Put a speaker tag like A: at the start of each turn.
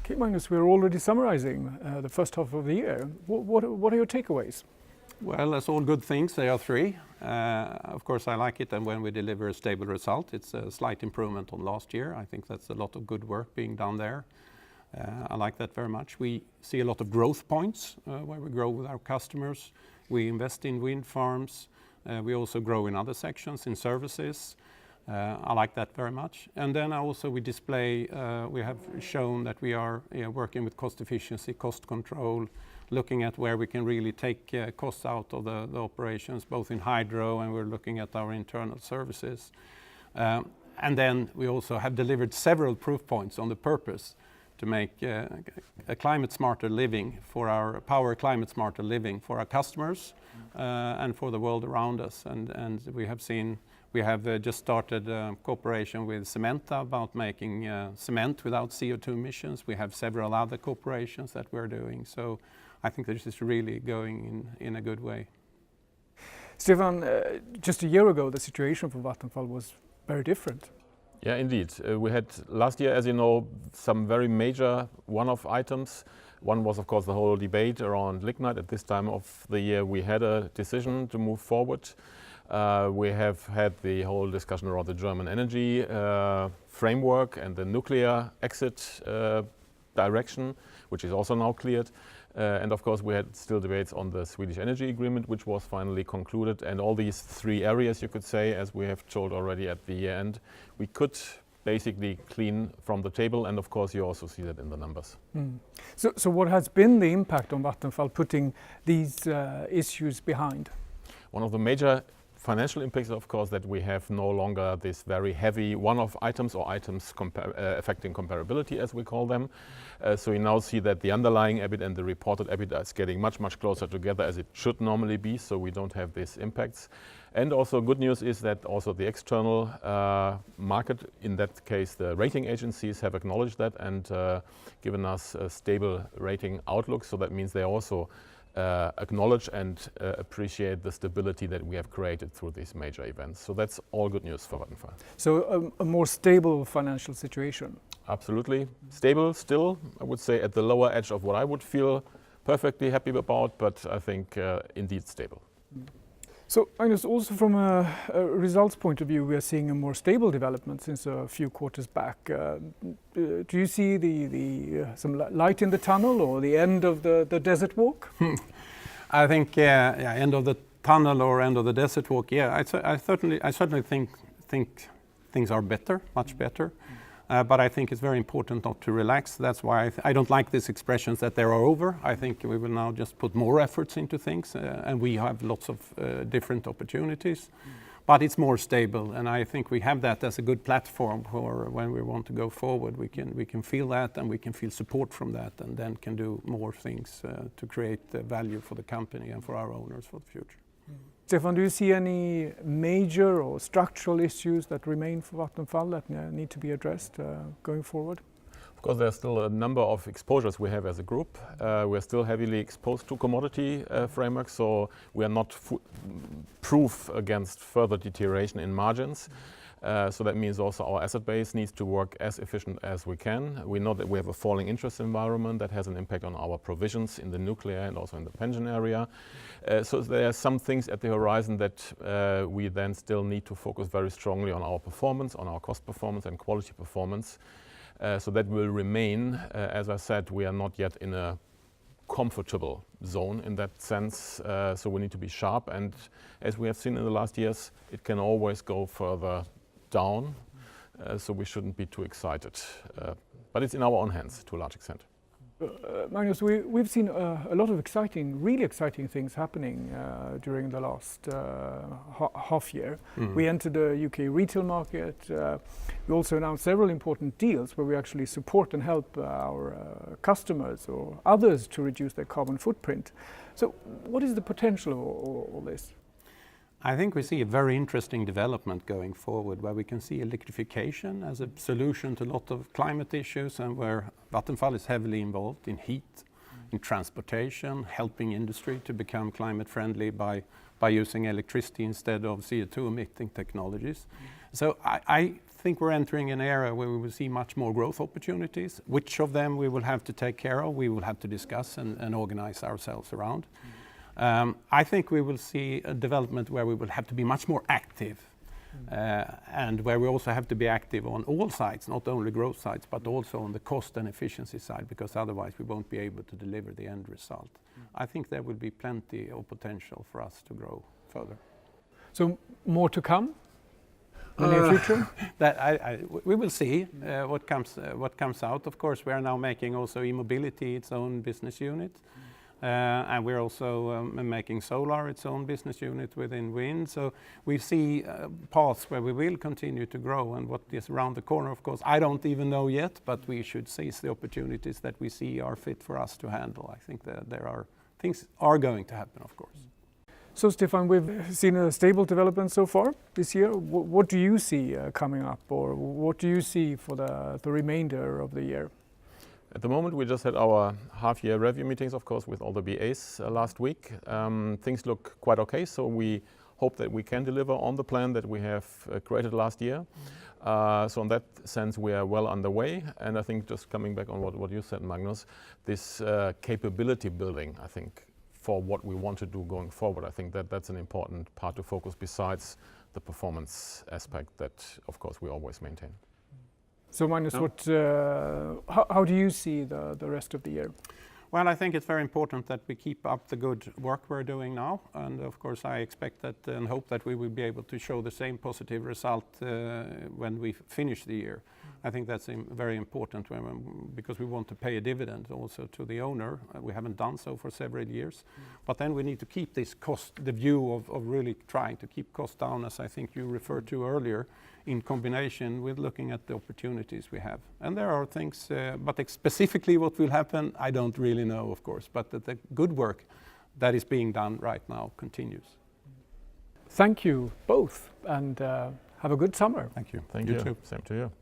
A: Okay, Magnus, we're already summarizing the first half of the year. What are your takeaways?
B: Well, as all good things, there are three. Of course, I like it, and when we deliver a stable result, it's a slight improvement on last year. I think that's a lot of good work being done there. I like that very much. We see a lot of growth points where we grow with our customers. We invest in wind farms. We also grow in other sections, in services. I like that very much. And then also we display, we have shown that we are working with cost efficiency, cost control, looking at where we can really take costs out of the operations, both in hydro, and we're looking at our internal services. And then we also have delivered several proof points on the purpose to make a climate smarter living for our climate smarter living for our customers and for the world around us. And we have just started cooperation with Cementa about making cement without CO2 emissions. We have several other cooperations that we're doing. So I think this is really going in a good way.
A: Stefan, just a year ago, the situation for Vattenfall was very different.
C: Yeah, indeed. We had last year, as you know, some very major one-off items. One was, of course, the whole debate around lignite. At this time of the year, we had a decision to move forward. We have had the whole discussion around the German energy framework and the nuclear exit direction, which is also now cleared. And of course, we had still debates on the Swedish energy agreement, which was finally concluded. And all these three areas, you could say, as we have told already at the end, we could basically clean from the table. And of course, you also see that in the numbers.
A: So what has been the impact on Vattenfall putting these issues behind?
C: One of the major financial impacts, of course, that we have no longer this very heavy one-off items or items affecting comparability, as we call them. So we now see that the underlying EBIT and the reported EBIT is getting much, much closer together as it should normally be, so we don't have these impacts. And also good news is that also the external market, in that case the rating agencies, have acknowledged that and given us a stable rating outlook. So that means they also acknowledge and appreciate the stability that we have created through these major events. So that's all good news for Vattenfall.
A: So a more stable financial situation?
C: Absolutely. Stable still, I would say, at the lower edge of what I would feel perfectly happy about, but I think indeed stable.
A: So, Magnus, also from a results point of view, we are seeing a more stable development since a few quarters back. Do you see some light in the tunnel or the end of the desert walk?
B: I think, end of the tunnel or end of the desert walk. Yeah, I certainly think things are better, much better. But I think it's very important not to relax. That's why I don't like this expression that they are over. I think we will now just put more efforts into things, and we have lots of different opportunities. But it's more stable, and I think we have that as a good platform for when we want to go forward. We can feel that, and we can feel support from that, and then can do more things to create value for the company and for our owners for the future.
A: Stefan, do you see any major or structural issues that remain for Vattenfall that need to be addressed going forward?
C: Of course, there's still a number of exposures we have as a group. We're still heavily exposed to commodity frameworks, so we are not proof against further deterioration in margins. So that means also our asset base needs to work as efficient as we can. We know that we have a falling interest environment that has an impact on our provisions in the nuclear and also in the pension area. So there are some things at the horizon that we then still need to focus very strongly on our performance, on our cost performance and quality performance. So that will remain. As I said, we are not yet in a comfortable zone in that sense. So we need to be sharp. And as we have seen in the last years, it can always go further down, so we shouldn't be too excited. But it's in our own hands to a large extent.
A: Magnus, we've seen a lot of really exciting things happening during the last half year. We entered the UK retail market. We also announced several important deals where we actually support and help our customers or others to reduce their carbon footprint. So what is the potential of all this?
B: I think we see a very interesting development going forward where we can see electrification as a solution to a lot of climate issues, and where Vattenfall is heavily involved in heat, in transportation, helping industry to become climate friendly by using electricity instead of CO2 emitting technologies. So I think we're entering an era where we will see much more growth opportunities. Which of them we will have to take care of, we will have to discuss and organize ourselves around. I think we will see a development where we will have to be much more active, and where we also have to be active on all sides, not only growth sides, but also on the cost and efficiency side, because otherwise we won't be able to deliver the end result. I think there will be plenty of potential for us to grow further.
A: So more to come in the near future?
B: We will see what comes out. Of course, we are now making also e-mobility its own business unit. And we're also making solar its own business unit within wind. So we see paths where we will continue to grow, and what is around the corner, of course, I don't even know yet, but we should seize the opportunities that we see are fit for us to handle. I think that things are going to happen, of course.
A: So Stefan, we've seen a stable development so far this year. What do you see coming up, or what do you see for the remainder of the year?
C: At the moment, we just had our half-year review meetings, of course, with all the BAs last week. Things look quite okay, so we hope that we can deliver on the plan that we have created last year. So in that sense, we are well underway. And I think just coming back on what you said, Magnus, this capability building, I think, for what we want to do going forward, I think that's an important part to focus besides the performance aspect that, of course, we always maintain.
A: So Magnus, how do you see the rest of the year?
B: Well, I think it's very important that we keep up the good work we're doing now. And of course, I expect that and hope that we will be able to show the same positive result when we finish the year. I think that's very important because we want to pay a dividend also to the owner. We haven't done so for several years. But then we need to keep this the view of really trying to keep costs down, as I think you referred to earlier, in combination with looking at the opportunities we have. And there are things, but specifically what will happen, I don't really know, of course. But the good work that is being done right now continues.
A: Thank you both, and have a good summer.
B: Thank you.
C: Thank you. Too. Same to you.